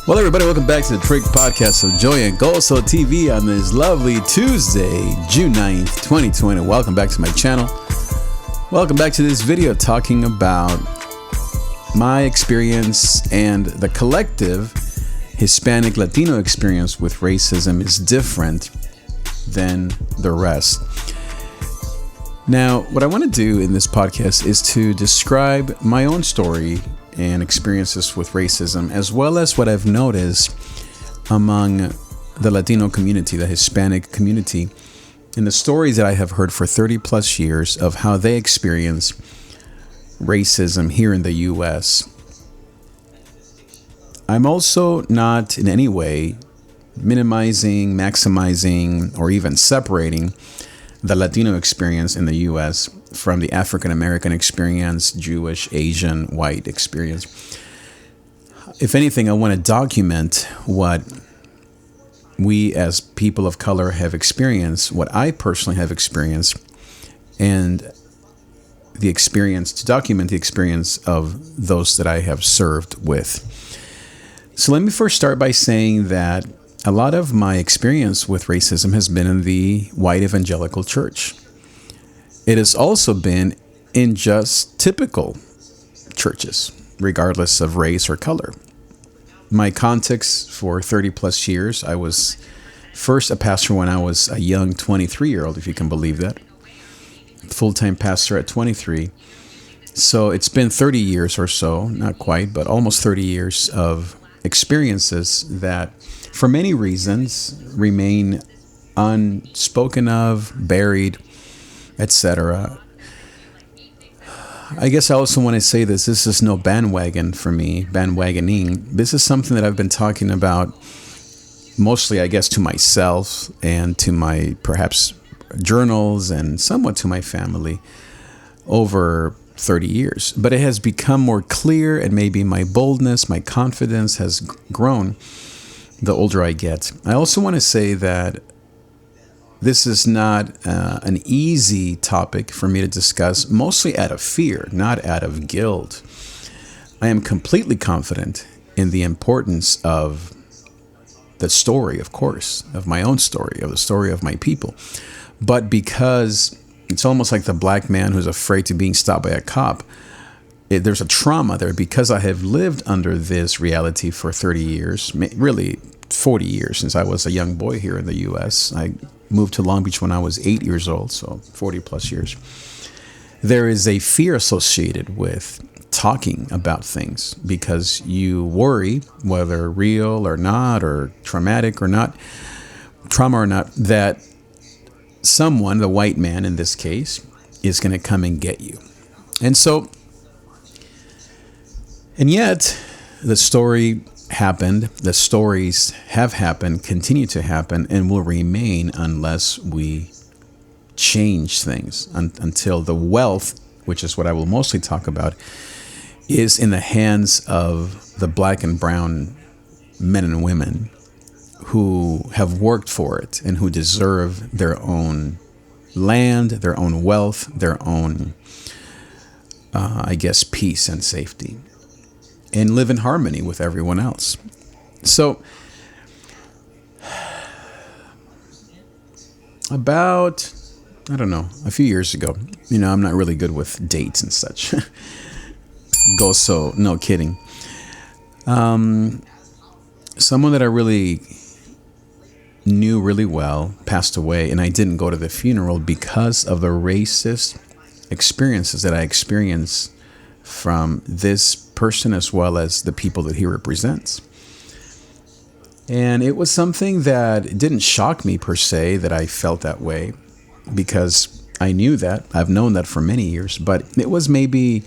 Well, everybody, welcome back to the Trick Podcast of Joy and Gozo TV on this lovely Tuesday, June 9th, 2020. Welcome back to my channel. Welcome back to this video talking about my experience and the collective Hispanic Latino experience with racism is different than the rest. Now, what I want to do in this podcast is to describe my own story and experiences with racism, as well as what I've noticed among the Latino community, the Hispanic community, and the stories that I have heard for 30 plus years of how they experience racism here in the U.S. I'm also not in any way minimizing, maximizing, or even separating the Latino experience in the U.S. from the African American experience, Jewish, Asian, white experience. If anything, I want to document what we as people of color have experienced, what I personally have experienced, and to document the experience of those that I have served with. So let me first start by saying that a lot of my experience with racism has been in the white evangelical church. It has also been in just typical churches, regardless of race or color. My context for 30 plus years, I was first a pastor when I was a young 23-year-old, if you can believe that. Full-time pastor at 23. So it's been 30 years or so, not quite, but almost 30 years of experiences that for many reasons remain unspoken of, buried, etc. I guess I also want to say this is no bandwagon for me, bandwagoning. This is something that I've been talking about mostly, I guess, to myself and to my perhaps journals and somewhat to my family over 30 years. But it has become more clear, and maybe my boldness, my confidence has grown the older I get. I also want to say that this is not an easy topic for me to discuss, mostly out of fear, not out of guilt. I am completely confident in the importance of the story, of course, of my own story, of the story of my people. But because it's almost like the black man who's afraid to being stopped by a cop, there's a trauma there because I have lived under this reality for 30 years, really 40 years since I was a young boy here in the U.S. I moved to Long Beach when I was 8 years old, so 40 plus years. There is a fear associated with talking about things because you worry, whether real or not, or traumatic or not, trauma or not, that someone, the white man in this case, is going to come and get you. And yet, the story happened, the stories have happened, continue to happen, and will remain unless we change things until the wealth, which is what I will mostly talk about, is in the hands of the black and brown men and women who have worked for it and who deserve their own land, their own wealth, their own, peace and safety, and live in harmony with everyone else. So, about, a few years ago, I'm not really good with dates and such. No kidding. Someone that I really knew really well passed away, and I didn't go to the funeral because of the racist experiences that I experienced from this person as well as the people that he represents. And it was something that didn't shock me per se that I felt that way, because I knew that. I've known that for many years, but it was maybe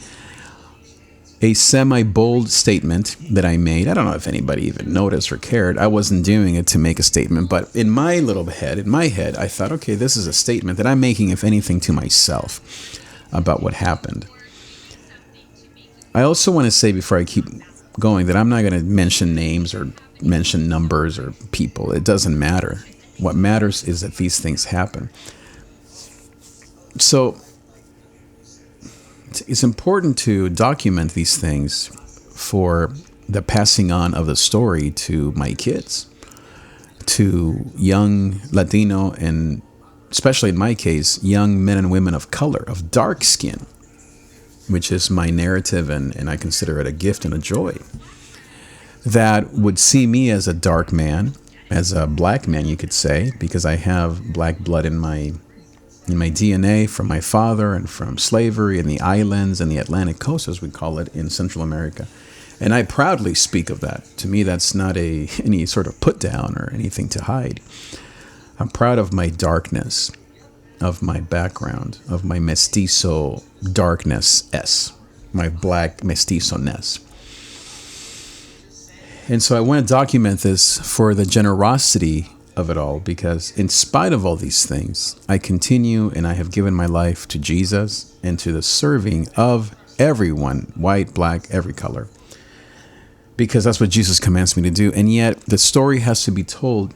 a semi-bold statement that I made. I don't know if anybody even noticed or cared. I wasn't doing it to make a statement, but in my head, I thought, okay, this is a statement that I'm making, if anything, to myself about what happened. I also want to say before I keep going that I'm not going to mention names or mention numbers or people. It doesn't matter. What matters is that these things happen. So it's important to document these things for the passing on of the story to my kids, to young Latino, and especially in my case, young men and women of color, of dark skin, which is my narrative, and I consider it a gift and a joy, that would see me as a dark man, as a black man, you could say, because I have black blood in my DNA from my father and from slavery in the islands and the Atlantic coast, as we call it, in Central America. And I proudly speak of that. To me, that's not any sort of put down or anything to hide. I'm proud of my darkness, of my background, of my mestizo darkness, my black mestizo-ness. And so I want to document this for the generosity of it all, because in spite of all these things, I continue and I have given my life to Jesus and to the serving of everyone, white, black, every color, because that's what Jesus commands me to do. And yet the story has to be told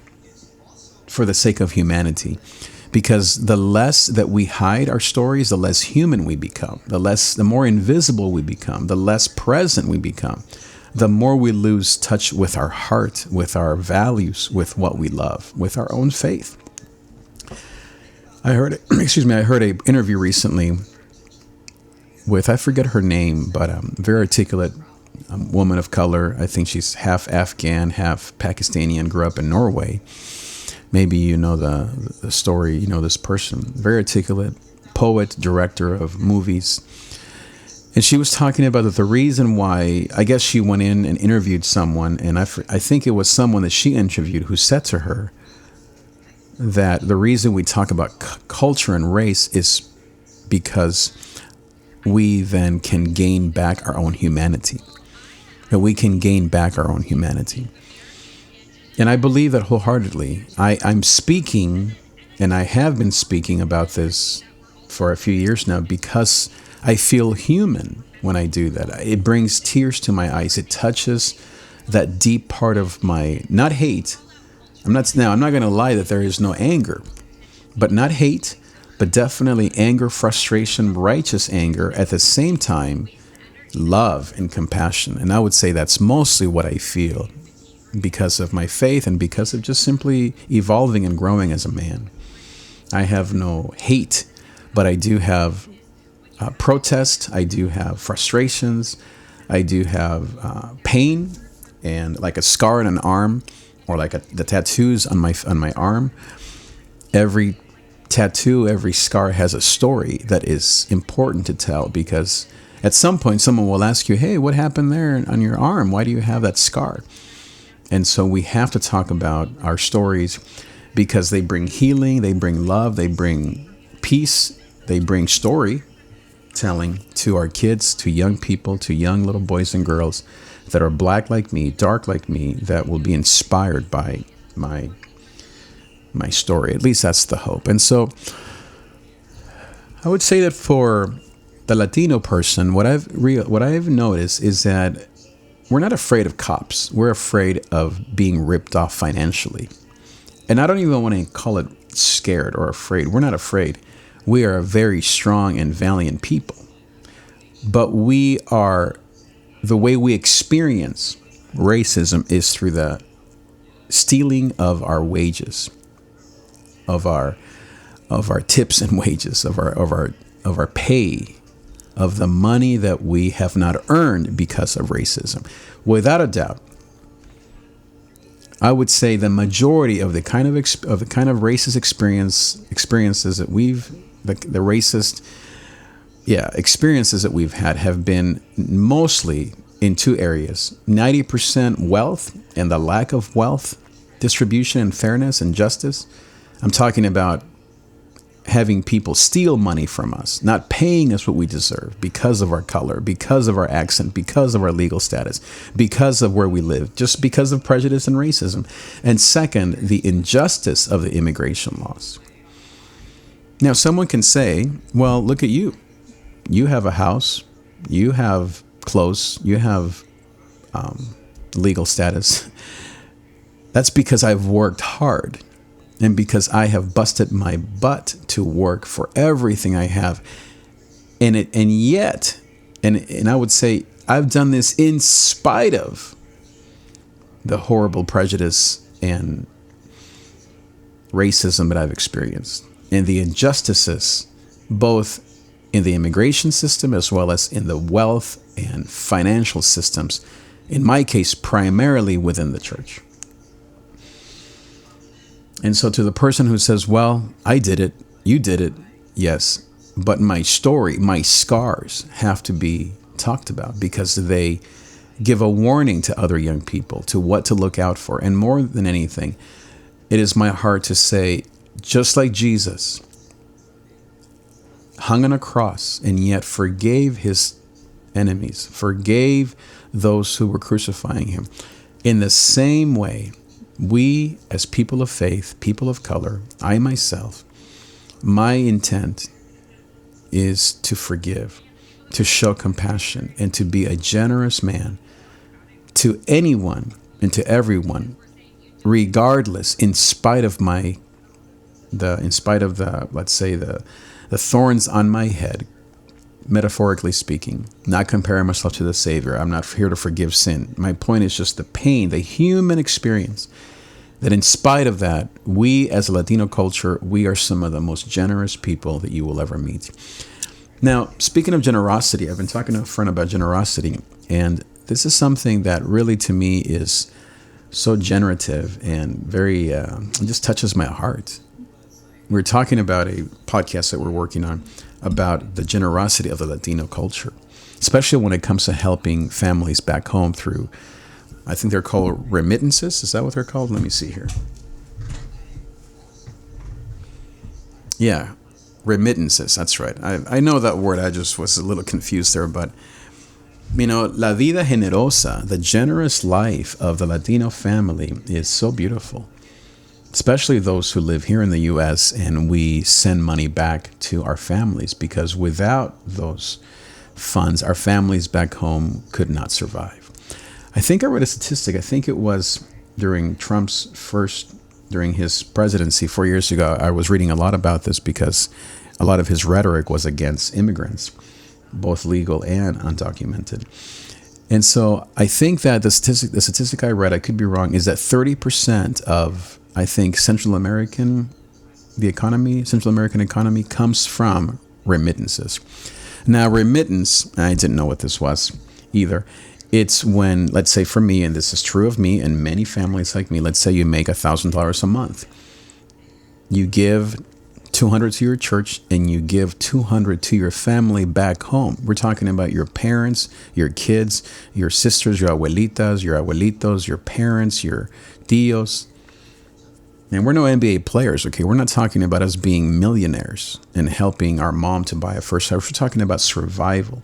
for the sake of humanity, because the less that we hide our stories, the less human we become, the more invisible we become, the less present we become, the more we lose touch with our heart, with our values, with what we love, with our own faith. I heard an interview recently with, I forget her name, but a very articulate woman of color. I think she's half Afghan, half Pakistani, and grew up in Norway. Maybe you know the story, you know this person. Very articulate, poet, director of movies. And she was talking about that the reason why, I guess she went in and interviewed someone, and I think it was someone that she interviewed who said to her that the reason we talk about culture and race is because we then can gain back our own humanity. That we can gain back our own humanity. And I believe that wholeheartedly. I'm speaking, and I have been speaking about this for a few years now, because I feel human when I do that. It brings tears to my eyes. It touches that deep part of my, not hate. I'm not going to lie that there is no anger, but not hate, but definitely anger, frustration, righteous anger. At the same time, love and compassion. And I would say that's mostly what I feel because of my faith and because of just simply evolving and growing as a man. I have no hate, but I do have protest. I do have frustrations. I do have pain, and like a scar on an arm, or like the tattoos on my arm. Every tattoo, every scar has a story that is important to tell, because at some point someone will ask you, "Hey, what happened there on your arm? Why do you have that scar?" And so we have to talk about our stories, because they bring healing, they bring love, they bring peace, they bring story telling to our kids, to young people, to young little boys and girls that are black like me, dark like me, that will be inspired by my story. At least that's the hope. And so I would say that for the Latino person, what I've noticed is that we're not afraid of cops. We're afraid of being ripped off financially. And I don't even want to call it scared or afraid. We're not afraid. We are a very strong and valiant people. But the way we experience racism is through the stealing of our wages, of our tips and wages, of our pay, of the money that we have not earned because of racism. Without a doubt, I would say the majority of the kind of racist experiences that the racist experiences that we've had have been mostly in two areas: 90% wealth and the lack of wealth distribution and fairness and justice. I'm talking about having people steal money from us, not paying us what we deserve because of our color, because of our accent, because of our legal status, because of where we live, just because of prejudice and racism. And second, the injustice of the immigration laws. Now, someone can say, well, look at you. You have a house, you have clothes, you have legal status. That's because I've worked hard. And because I have busted my butt to work for everything I have. And yet, I would say I've done this in spite of the horrible prejudice and racism that I've experienced and the injustices, both in the immigration system as well as in the wealth and financial systems, in my case, primarily within the church. And so to the person who says, well, I did it, you did it, yes, but my story, my scars have to be talked about because they give a warning to other young people to what to look out for. And more than anything, it is my heart to say, just like Jesus hung on a cross and yet forgave his enemies, forgave those who were crucifying him, in the same way, we as people of faith, people of color, I myself, my intent is to forgive, to show compassion, and to be a generous man to anyone and to everyone, regardless, in spite of the let's say the thorns on my head, metaphorically speaking, not comparing myself to the Savior. I'm not here to forgive sin. My point is just the pain, the human experience, that in spite of that, we as a Latino culture, we are some of the most generous people that you will ever meet. Now, speaking of generosity, I've been talking to a friend about generosity, and this is something that really to me is so generative and very, it just touches my heart. We're talking about a podcast that we're working on about the generosity of the Latino culture, especially when it comes to helping families back home through, I think they're called remittances. Is that what they're called? Let me see here. Yeah, remittances. That's right. I know that word. I just was a little confused there. But, you know, la vida generosa, the generous life of the Latino family is so beautiful, especially those who live here in the U.S. and we send money back to our families, because without those funds, our families back home could not survive. I think I read a statistic. I think it was during his presidency 4 years ago. I was reading a lot about this because a lot of his rhetoric was against immigrants, both legal and undocumented. And so I think that the statistic I read, I could be wrong, is that 30% of, I think, Central American economy comes from remittances. Now, remittance, I didn't know what this was either. It's when, let's say for me, and this is true of me and many families like me, let's say you make $1,000 a month. You give $200 to your church and you give $200 to your family back home. We're talking about your parents, your kids, your sisters, your abuelitas, your abuelitos, your parents, your tios. And we're no NBA players, okay? We're not talking about us being millionaires and helping our mom to buy a first house. We're talking about survival.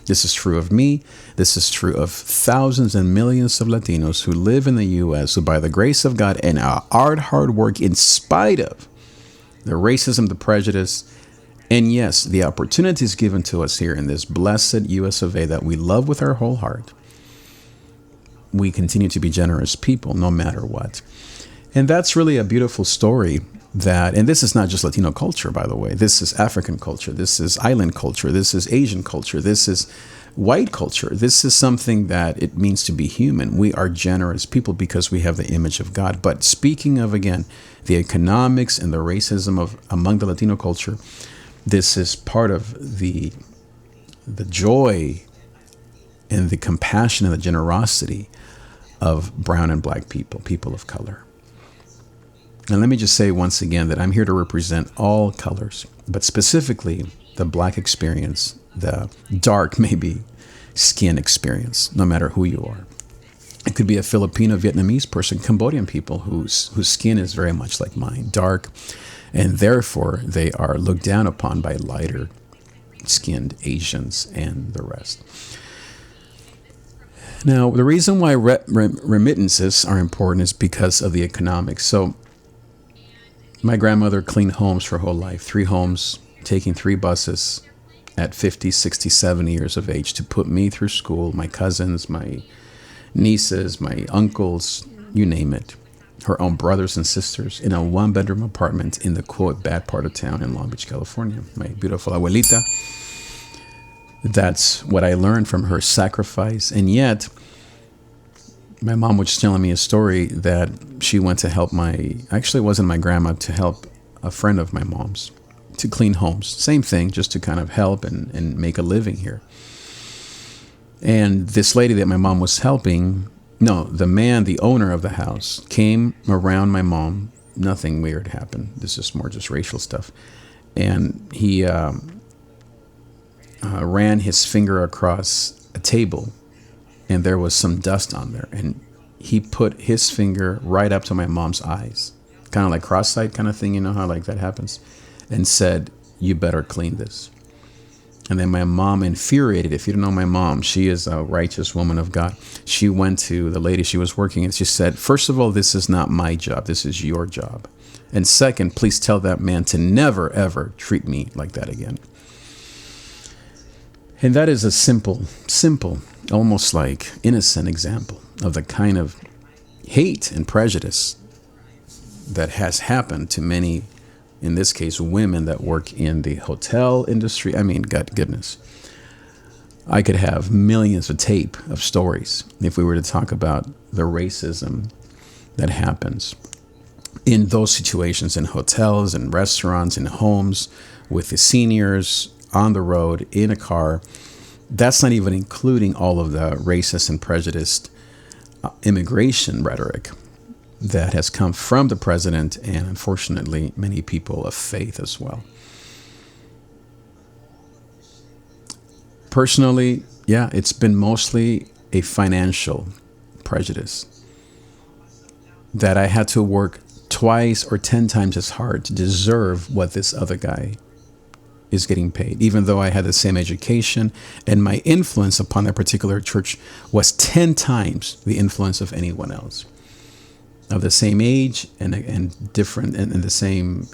This is true of me. This is true of thousands and millions of Latinos who live in the U.S., who by the grace of God and our hard work, in spite of the racism, the prejudice, and yes, the opportunities given to us here in this blessed U.S. of A. that we love with our whole heart, we continue to be generous people no matter what. And that's really a beautiful story that, and this is not just Latino culture, by the way. This is African culture. This is island culture. This is Asian culture. This is white culture. This is something that it means to be human. We are generous people because we have the image of God. But speaking of, again, the economics and the racism of among the Latino culture, this is part of the joy and the compassion and the generosity of brown and black people, people of color. And let me just say once again that I'm here to represent all colors, but specifically the black experience, the dark, maybe, skin experience, no matter who you are. It could be a Filipino, Vietnamese person, Cambodian people whose skin is very much like mine, dark, and therefore they are looked down upon by lighter skinned Asians and the rest. Now, the reason why remittances are important is because of the economics. So my grandmother cleaned homes for her whole life, 3 homes, taking 3 buses at 50, 60, 70 years of age to put me through school, my cousins, my nieces, my uncles, you name it, her own brothers and sisters in a 1-bedroom apartment in the, quote, bad part of town in Long Beach, California. My beautiful abuelita. That's what I learned from her sacrifice. And yet, My mom was telling me a story that she went to help actually it wasn't my grandma, to help a friend of my mom's to clean homes. Same thing, just to kind of help and make a living here. And this lady that my mom was helping, no, the owner of the house, came around my mom. Nothing weird happened. This is more just racial stuff. And he ran his finger across a table, and there was some dust on there. And he put his finger right up to my mom's eyes, kind of like cross-eyed kind of thing. You know how like that happens? And said, "You better clean this." And then my mom, infuriated. If you don't know my mom, she is a righteous woman of God. She went to the lady she was working and she said, "First of all, this is not my job. This is your job. And second, please tell that man to never, ever treat me like that again." And that is a simple, almost like innocent example of the kind of hate and prejudice that has happened to many, in this case, women that work in the hotel industry. I mean, God goodness. I could have millions of tape of stories if we were to talk about the racism that happens in those situations, in hotels, in restaurants, in homes, with the seniors, on the road, in a car. That's not even including all of the racist and prejudiced immigration rhetoric that has come from the president and, unfortunately, many people of faith as well. Personally, yeah, it's been mostly a financial prejudice that I had to work twice or 10 times as hard to deserve what this other guy is getting paid, even though I had the same education and my influence upon that particular church was 10 times the influence of anyone else of the same age and different and the same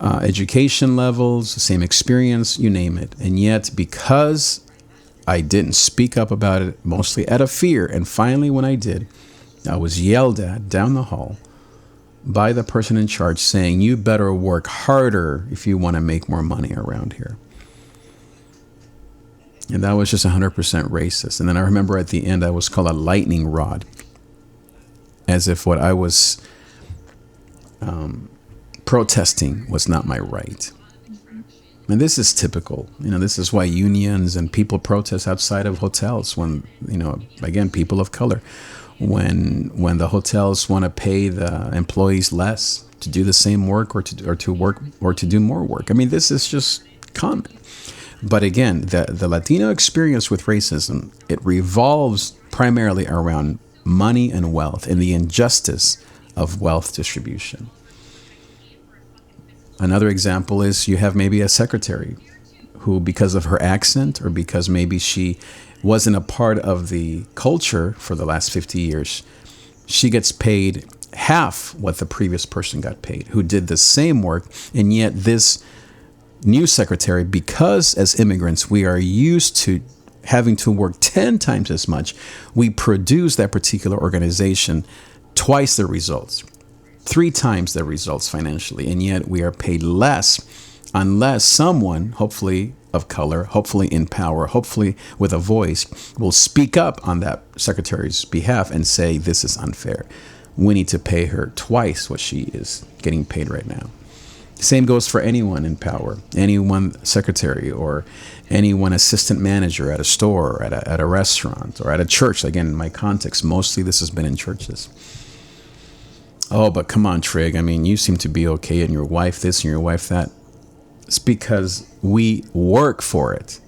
education levels, the same experience, you name it. And yet, because I didn't speak up about it, mostly out of fear, and finally when I did, I was yelled at down the hall by the person in charge saying, "You better work harder if you want to make more money around here." And that was just 100% racist. And then I remember at the end, I was called a lightning rod, as if what I was protesting was not my right. And this is typical. This is why unions and people protest outside of hotels when, again, people of color, when the hotels want to pay the employees less to do the same work or to do more work. I mean, this is just common. But again, the Latino experience with racism, it revolves primarily around money and wealth and the injustice of wealth distribution. Another example is you have maybe a secretary who, because of her accent or because maybe she wasn't a part of the culture for the last 50 years, she gets paid half what the previous person got paid, who did the same work. And yet this new secretary, because as immigrants, we are used to having to work 10 times as much, we produce that particular organization twice the results, 3 times the results financially, and yet we are paid less unless someone, hopefully of color, hopefully in power, hopefully with a voice, will speak up on that secretary's behalf and say, "This is unfair. We need to pay her twice what she is getting paid right now." Same goes for anyone in power, anyone secretary or anyone assistant manager at a store, or at a restaurant, or at a church. Again, in my context, mostly this has been in churches. "Oh, but come on, Trig. I mean, you seem to be okay, and your wife this and your wife that." It's because we work for it.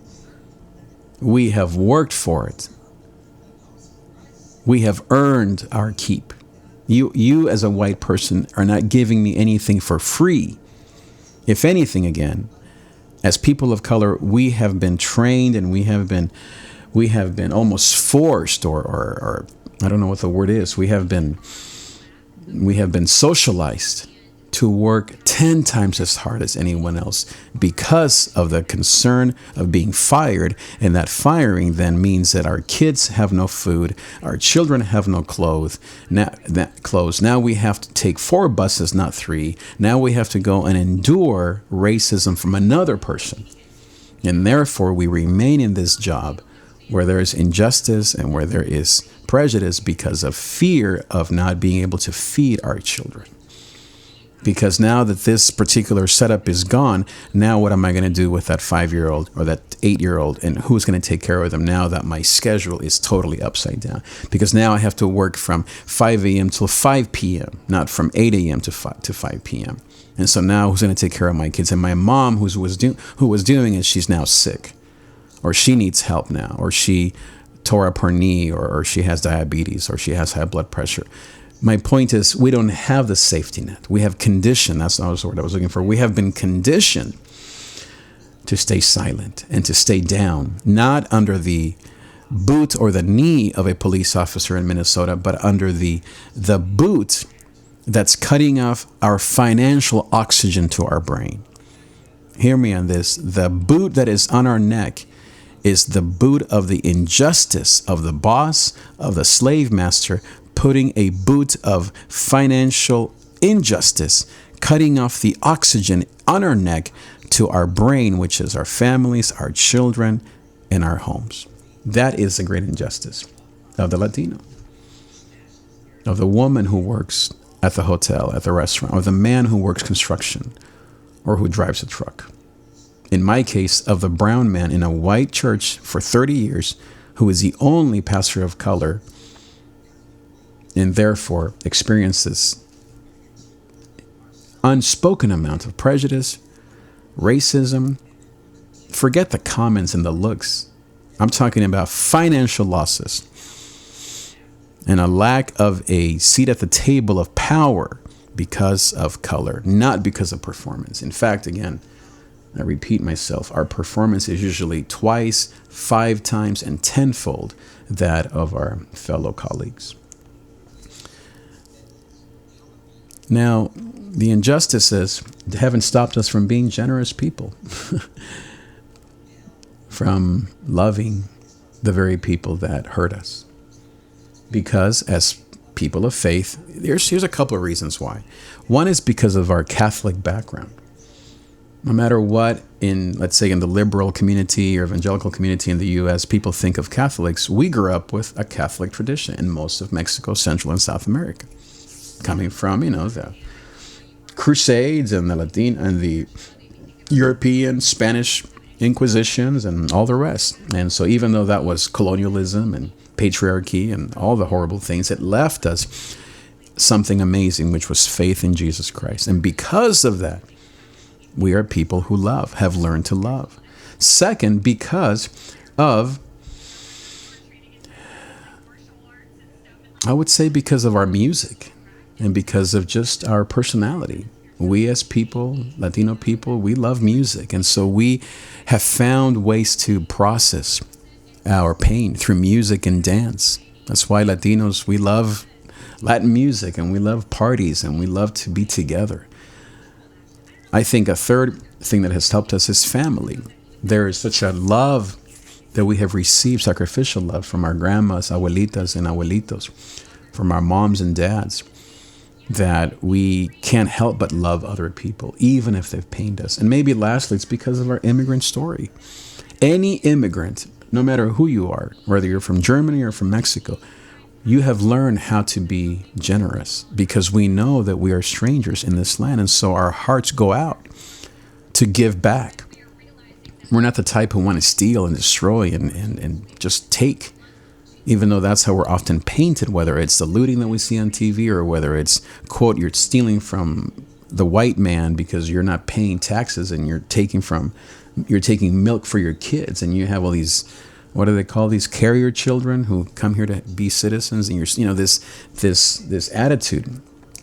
We have worked for it. We have earned our keep. You as a white person are not giving me anything for free. If anything, again, as people of color, we have been trained and we have been almost forced, or I don't know what the word is. We have been socialized to work 10 times as hard as anyone else because of the concern of being fired. And that firing then means that our kids have no food, our children have no clothes. Now we have to take 4 buses, not 3. Now we have to go and endure racism from another person. And therefore we remain in this job where there is injustice and where there is prejudice because of fear of not being able to feed our children. Because now that this particular setup is gone, now what am I going to do with that 5-year-old or that 8-year-old, and who's going to take care of them now that my schedule is totally upside down? Because now I have to work from 5 a.m. till 5 p.m., not from 8 a.m. to 5 p.m. And so now who's going to take care of my kids? And my mom, who was doing it, she's now sick, or she needs help now, or she tore up her knee, or she has diabetes, or she has high blood pressure. My point is, we don't have the safety net. We have conditioned. That's not the word I was looking for. We have been conditioned to stay silent and to stay down, not under the boot or the knee of a police officer in Minnesota, but under the boot that's cutting off our financial oxygen to our brain. Hear me on this. The boot that is on our neck is the boot of the injustice of the boss, of the slave master, putting a boot of financial injustice, cutting off the oxygen on our neck to our brain, which is our families, our children, and our homes. That is the great injustice of the Latino, of the woman who works at the hotel, at the restaurant, or the man who works construction or who drives a truck. In my case, of the brown man in a white church for 30 years who is the only pastor of color and therefore experiences unspoken amount of prejudice, racism. Forget the comments and the looks. I'm talking about financial losses and a lack of a seat at the table of power because of color, not because of performance. In fact, again, I repeat myself, our performance is usually twice, 5 times, and tenfold that of our fellow colleagues. Now, the injustices haven't stopped us from being generous people, from loving the very people that hurt us. Because as people of faith, here's a couple of reasons why. One is because of our Catholic background. No matter what, let's say in the liberal community or evangelical community in the U.S., people think of Catholics, we grew up with a Catholic tradition in most of Mexico, Central and South America, coming from, the Crusades and the Latin and the European Spanish Inquisitions and all the rest. And so even though that was colonialism and patriarchy and all the horrible things, it left us something amazing, which was faith in Jesus Christ. And because of that, we are people who love, have learned to love. Second, because of, I would say because of our music and because of just our personality. We as people, Latino people, we love music. And so we have found ways to process our pain through music and dance. That's why Latinos, we love Latin music and we love parties and we love to be together. I think a third thing that has helped us is family. There is such a love that we have received, sacrificial love from our grandmas, abuelitas, and abuelitos, from our moms and dads, that we can't help but love other people, even if they've pained us. And maybe lastly, it's because of our immigrant story. Any immigrant, no matter who you are, whether you're from Germany or from Mexico, you have learned how to be generous because we know that we are strangers in this land. And so our hearts go out to give back. We're not the type who want to steal and destroy and just take, even though that's how we're often painted, whether it's the looting that we see on TV or whether it's, quote, you're stealing from the white man because you're not paying taxes and you're taking milk for your kids and you have all these, what do they call these carrier children who come here to be citizens, and this attitude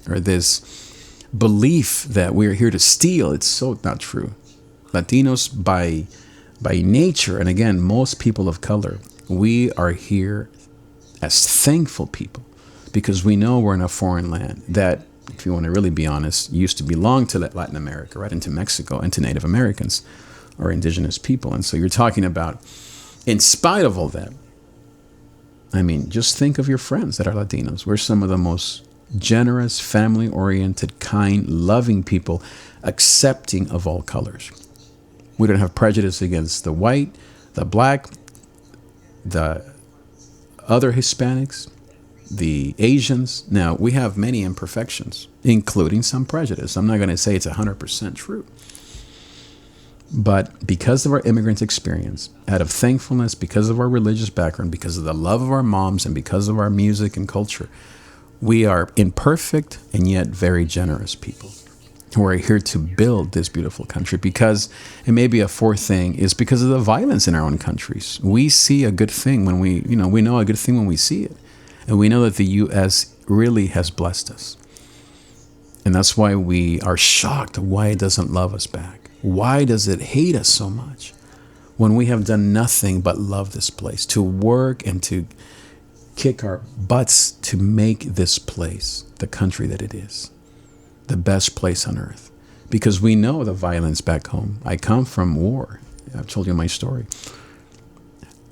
or this belief that we're here to steal. It's so not true. Latinos by nature, and again, most people of color, we are here as thankful people because we know we're in a foreign land that, if you want to really be honest, used to belong to Latin America, right, and to Mexico and to Native Americans or indigenous people. And so you're talking about, in spite of all that, I mean, just think of your friends that are Latinos. We're some of the most generous, family-oriented, kind, loving people, accepting of all colors. We don't have prejudice against the white, the black, the other Hispanics, the Asians. Now, we have many imperfections, including some prejudice. I'm not going to say it's 100% true. But because of our immigrant experience, out of thankfulness, because of our religious background, because of the love of our moms, and because of our music and culture, we are imperfect and yet very generous people who are here to build this beautiful country. Because, and maybe a fourth thing is because of the violence in our own countries. We see a good thing when we know a good thing when we see it. And we know that the U.S. really has blessed us. And that's why we are shocked why it doesn't love us back. Why does it hate us so much when we have done nothing but love this place, to work and to kick our butts to make this place the country that it is, the best place on earth? Because we know the violence back home. I come from war. I've told you my story.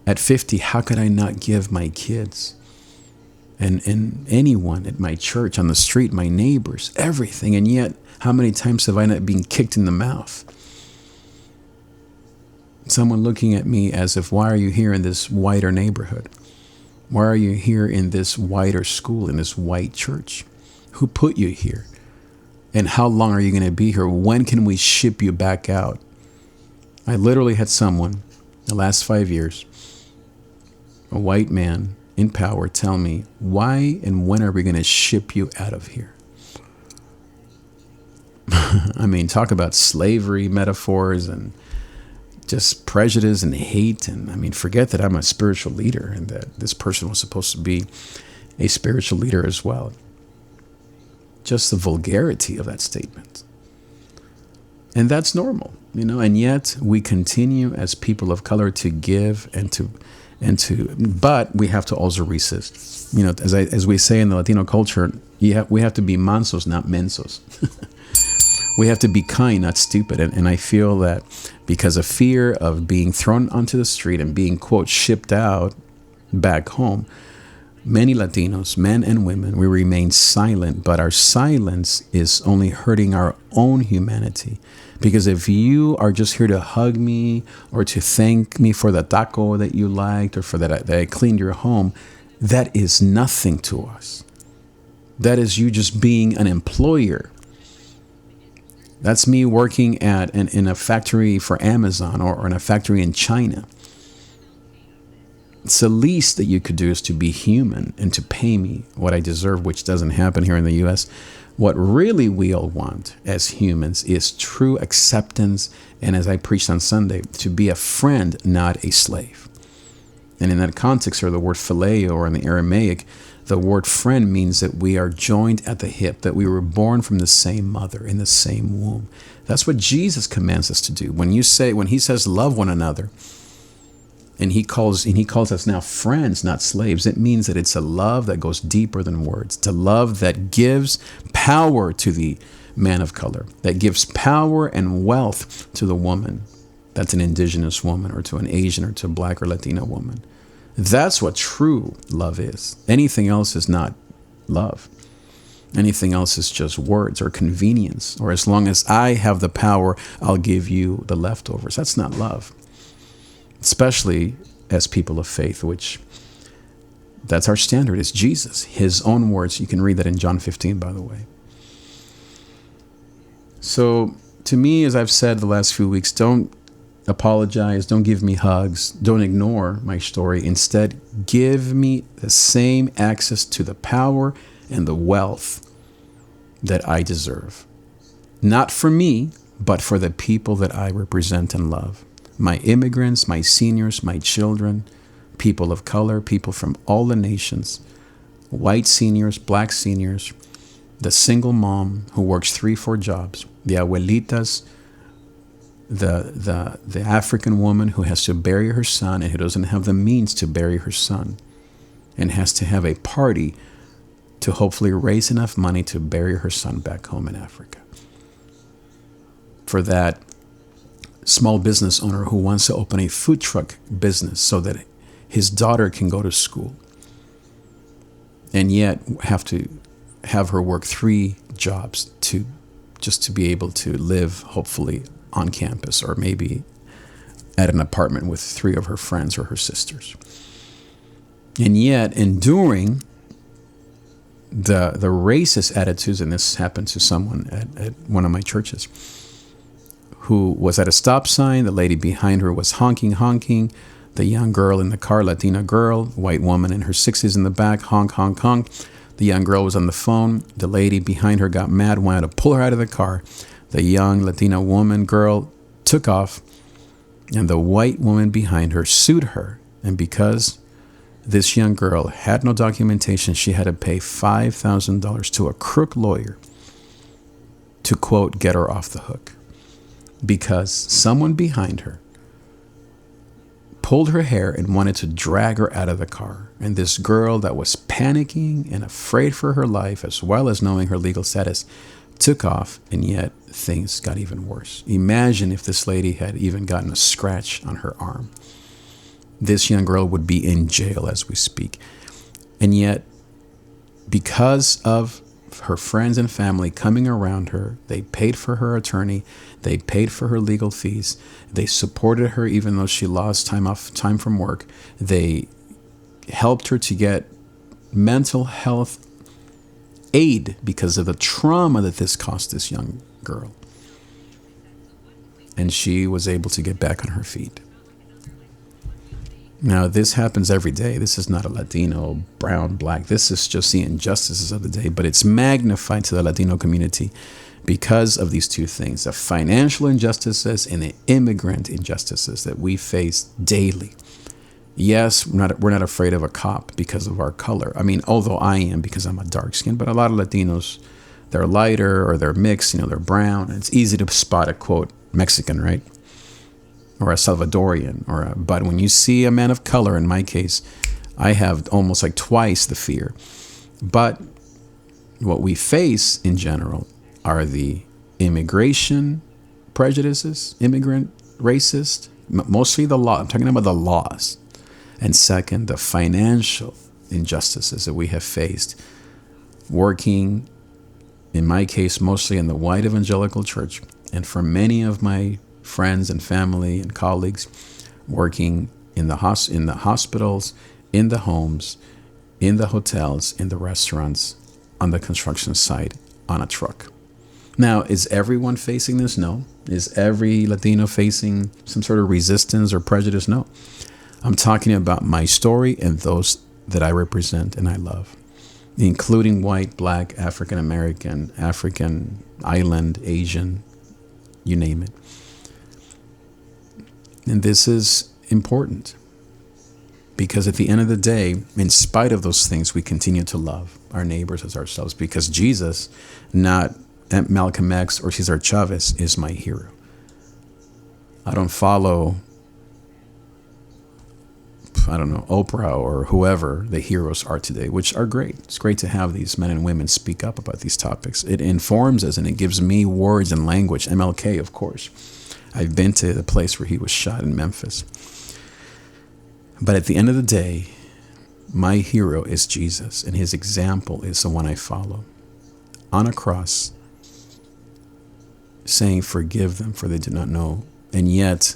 At 50, how could I not give my kids and anyone at my church, on the street, my neighbors, everything? And yet, how many times have I not been kicked in the mouth? Someone looking at me as if, why are you here in this whiter neighborhood? Why are you here in this whiter school, in this white church? Who put you here? And how long are you going to be here? When can we ship you back out? I literally had someone, the last 5 years, a white man in power, tell me, why and when are we going to ship you out of here? I mean, talk about slavery metaphors and just prejudice and hate. And I mean, forget that I'm a spiritual leader and that this person was supposed to be a spiritual leader as well. Just the vulgarity of that statement. And that's normal, and yet we continue as people of color to give but we have to also resist. As we say in the Latino culture, we have to be mansos, not mensos. We have to be kind, not stupid. And I feel that because of fear of being thrown onto the street and being, quote, shipped out back home, many Latinos, men and women, we remain silent, but our silence is only hurting our own humanity. Because if you are just here to hug me or to thank me for the taco that you liked or for that I cleaned your home, that is nothing to us. That is you just being an employer. That's me working in a factory for Amazon or in a factory in China. It's the least that you could do is to be human and to pay me what I deserve, which doesn't happen here in the U.S. What really we all want as humans is true acceptance, and as I preached on Sunday, to be a friend, not a slave. And in that context, or the word phileo, or in the Aramaic, the word friend means that we are joined at the hip, that we were born from the same mother, in the same womb. That's what Jesus commands us to do. When he says love one another, and he calls us now friends, not slaves, it means that it's a love that goes deeper than words. It's a love that gives power to the man of color, that gives power and wealth to the woman that's an indigenous woman, or to an Asian, or to a Black or Latino woman. That's what true love is. Anything else is not love. Anything else is just words or convenience, or as long as I have the power, I'll give you the leftovers. That's not love. Especially as people of faith, which that's our standard. It's Jesus, his own words. You can read that in John 15, by the way. So to me, as I've said the last few weeks, don't apologize. Don't give me hugs. Don't ignore my story. Instead, give me the same access to the power and the wealth that I deserve. Not for me, but for the people that I represent and love. My immigrants, my seniors, my children, people of color, people from all the nations, white seniors, Black seniors, the single mom who works 3-4 jobs, the abuelitas, the African woman who has to bury her son and who doesn't have the means to bury her son and has to have a party to hopefully raise enough money to bury her son back home in Africa. For that small business owner who wants to open a food truck business so that his daughter can go to school and yet have to have her work 3 jobs to be able to live, hopefully, on campus, or maybe at an apartment with 3 of her friends or her sisters. And yet, enduring the racist attitudes, and this happened to someone at one of my churches, who was at a stop sign. The lady behind her was honking. The young girl in the car, Latina girl, white woman in her 60s in the back, honk. The young girl was on the phone. The lady behind her got mad, wanted to pull her out of the car. The young Latina woman, girl, took off, and the white woman behind her sued her. And because this young girl had no documentation, she had to pay $5,000 to a crook lawyer to, quote, get her off the hook. Because someone behind her pulled her hair and wanted to drag her out of the car. And this girl that was panicking and afraid for her life, as well as knowing her legal status, took off, and yet things got even worse. Imagine if this lady had even gotten a scratch on her arm. This young girl would be in jail as we speak. And yet, because of her friends and family coming around her, they paid for her attorney, they paid for her legal fees, they supported her even though she lost time from work, they helped her to get mental health aid because of the trauma that this cost this young girl. And she was able to get back on her feet. Now, this happens every day. This is not a Latino, brown, black. This is just the injustices of the day, but it's magnified to the Latino community because of these two things, the financial injustices and the immigrant injustices that we face daily. Yes, we're not afraid of a cop because of our color. I mean, although I am because I'm a dark skin, but a lot of Latinos, they're lighter or they're mixed, they're brown. It's easy to spot a, quote, Mexican, right? Or a Salvadorian, but when you see a man of color, in my case, I have almost like twice the fear. But what we face in general are the immigration prejudices, immigrant racist, mostly the law. I'm talking about the laws. And second, the financial injustices that we have faced working, in my case, mostly in the white evangelical church. And for many of my friends and family and colleagues working in the hospitals, in the homes, in the hotels, in the restaurants, on the construction site, on a truck. Now, is everyone facing this? No. Is every Latino facing some sort of resistance or prejudice? No. I'm talking about my story and those that I represent and I love, including white, black, African American, African, island, Asian, you name it. And this is important because at the end of the day, in spite of those things, we continue to love our neighbors as ourselves because Jesus, not Malcolm X or Cesar Chavez, is my hero. I don't follow, Oprah or whoever the heroes are today, which are great. It's great to have these men and women speak up about these topics. It informs us and it gives me words and language. MLK, of course. I've been to the place where he was shot in Memphis. But at the end of the day, my hero is Jesus, and his example is the one I follow. On a cross, saying, "Forgive them, for they do not know." And yet,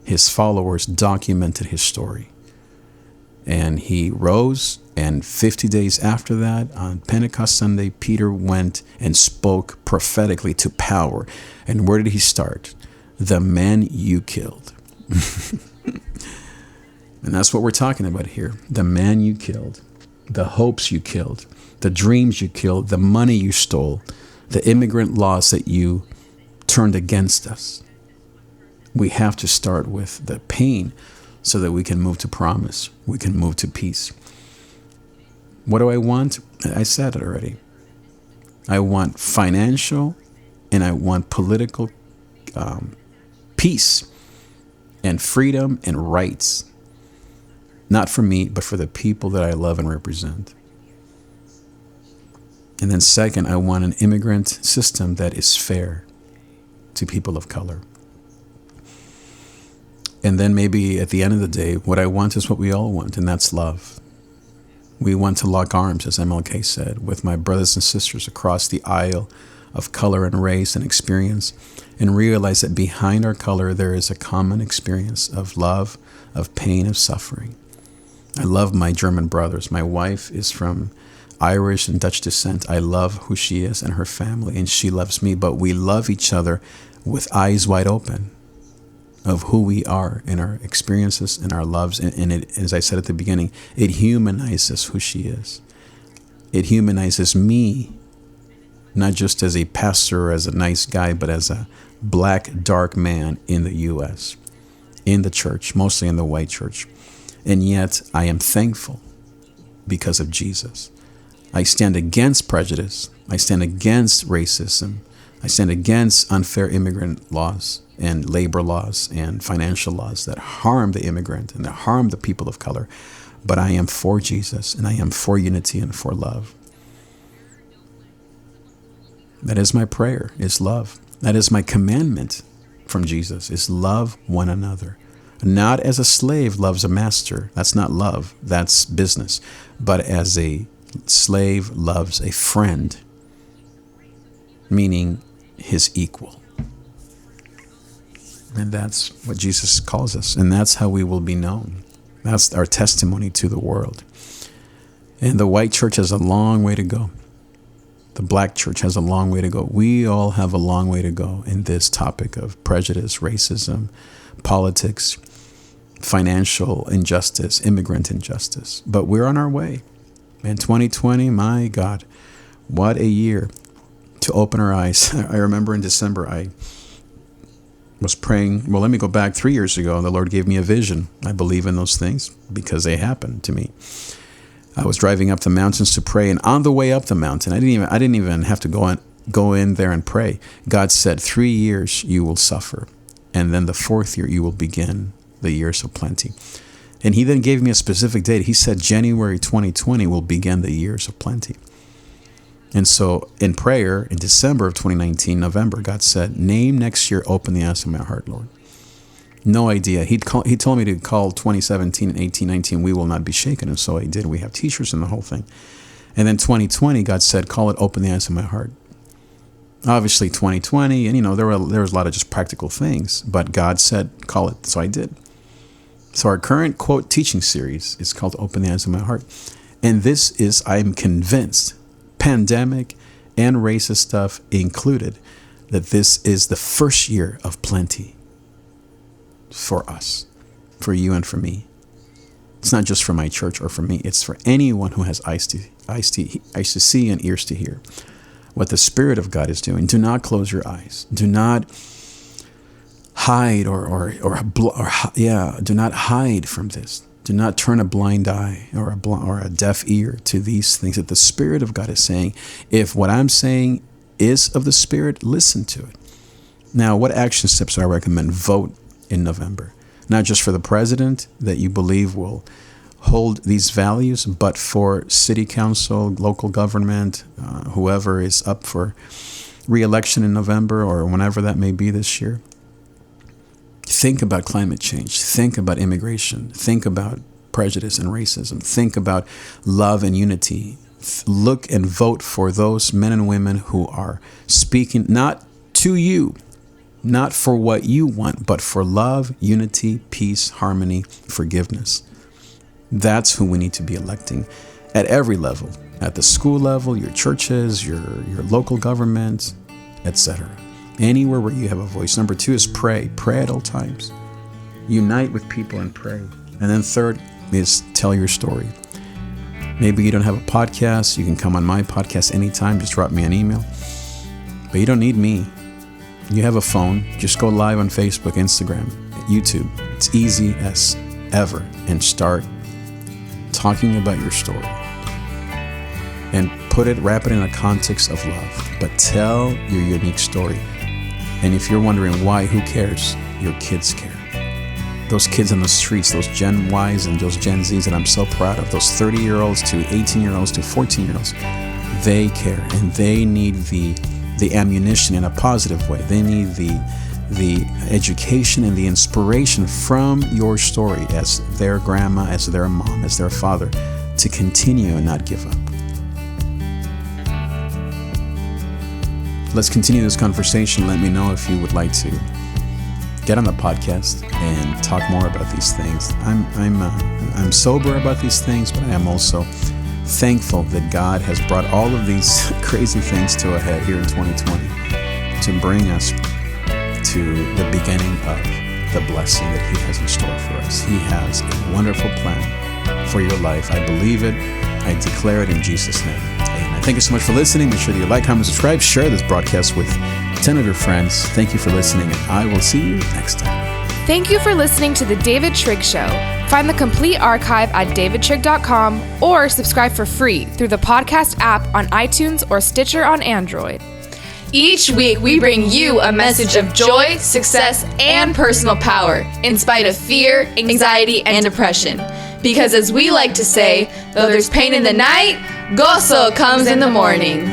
his followers documented his story. And he rose, and 50 days after that, on Pentecost Sunday, Peter went and spoke prophetically to power. And where did he start? The man you killed. And that's what we're talking about here. The man you killed, the hopes you killed, the dreams you killed, the money you stole, the immigrant laws that you turned against us. We have to start with the pain so that we can move to promise. We can move to peace. What do I want? I said it already. I want financial and I want political peace and freedom and rights. Not for me, but for the people that I love and represent. And then second, I want an immigrant system that is fair to people of color. And then maybe at the end of the day, what I want is what we all want, and that's love. We want to lock arms, as MLK said, with my brothers and sisters across the aisle of color and race and experience, and realize that behind our color, there is a common experience of love, of pain, of suffering. I love my German brothers. My wife is from Irish and Dutch descent. I love who she is and her family, and she loves me, but we love each other with eyes wide open of who we are in our experiences and our loves. And it, as I said at the beginning, it humanizes who she is. It humanizes me, not just as a pastor or as a nice guy, but as a black, dark man in the U.S., in the church, mostly in the white church. And yet I am thankful because of Jesus. I stand against prejudice. I stand against racism. I stand against unfair immigrant laws and labor laws and financial laws that harm the immigrant and that harm the people of color. But I am for Jesus, and I am for unity and for love. That is my prayer, is love. That is my commandment from Jesus, is love one another. Not as a slave loves a master. That's not love. That's business. But as a slave loves a friend, meaning his equal. And that's what Jesus calls us. And that's how we will be known. That's our testimony to the world. And the white church has a long way to go. The black church has a long way to go. We all have a long way to go in this topic of prejudice, racism, politics, financial injustice, immigrant injustice. But we're on our way. And 2020, my God, what a year to open our eyes. I remember in December, I was praying. Well, let me go back 3 years ago. The Lord gave me a vision. I believe in those things because they happened to me. I was driving up the mountains to pray, and on the way up the mountain, I didn't even have to go in there and pray. God said, 3 years you will suffer, and then the 4th year you will begin the years of plenty. And he then gave me a specific date. He said January 2020 will begin the years of plenty. And so in prayer, in December of 2019, November, God said, name next year, open the eyes of my heart, Lord. No idea. He told me to call 2017 and 18, 19, we will not be shaken. And so I did. We have t-shirts and the whole thing. And then 2020, God said, call it open the eyes of my heart. Obviously 2020, and there was a lot of just practical things, but God said, call it. So I did. So our current quote teaching series is called Open the Eyes of My Heart. And this is, I'm convinced, pandemic and racist stuff included, that this is the first year of plenty for us, for you and for me. It's not just for my church or for me. It's for anyone who has eyes to see and ears to hear what the Spirit of God is doing. Do not close your eyes. Do not hide do not hide from this. Do not turn a blind eye or a deaf ear to these things that the Spirit of God is saying. If what I'm saying is of the Spirit, listen to it. Now, what action steps do I recommend? Vote in November. Not just for the president that you believe will hold these values, but for city council, local government, whoever is up for re-election in November or whenever that may be this year. Think about climate change. Think about immigration. Think about prejudice and racism. Think about love and unity. Look and vote for those men and women who are speaking not to you, not for what you want, but for love, unity, peace, harmony, forgiveness. That's who we need to be electing at every level, at the school level, your churches, your local government, etc. Anywhere where you have a voice. Number 2 is pray. Pray at all times. Unite with people and pray. And then 3rd is tell your story. Maybe you don't have a podcast. You can come on my podcast anytime. Just drop me an email. But you don't need me. You have a phone. Just go live on Facebook, Instagram, YouTube. It's easy as ever. And start talking about your story. And wrap it in a context of love. But tell your unique story. And if you're wondering why, who cares? Your kids care. Those kids on the streets, those Gen Ys and those Gen Zs that I'm so proud of, those 30-year-olds to 18-year-olds to 14-year-olds, they care, and they need the ammunition in a positive way. They need the education and the inspiration from your story as their grandma, as their mom, as their father, to continue and not give up. Let's continue this conversation. Let me know if you would like to get on the podcast and talk more about these things. I'm sober about these things, but I am also thankful that God has brought all of these crazy things to a head here in 2020 to bring us to the beginning of the blessing that He has in store for us. He has a wonderful plan for your life. I believe it. I declare it in Jesus' name. Amen. Thank you so much for listening. Make sure that you like, comment, subscribe, share this broadcast with 10 of your friends. Thank you for listening, and I will see you next time. Thank you for listening to The David Trigg Show. Find the complete archive at davidtrigg.com or subscribe for free through the podcast app on iTunes or Stitcher on Android. Each week, we bring you a message of joy, success, and personal power in spite of fear, anxiety, and depression. Because as we like to say, though there's pain in the night, gozo comes in the morning.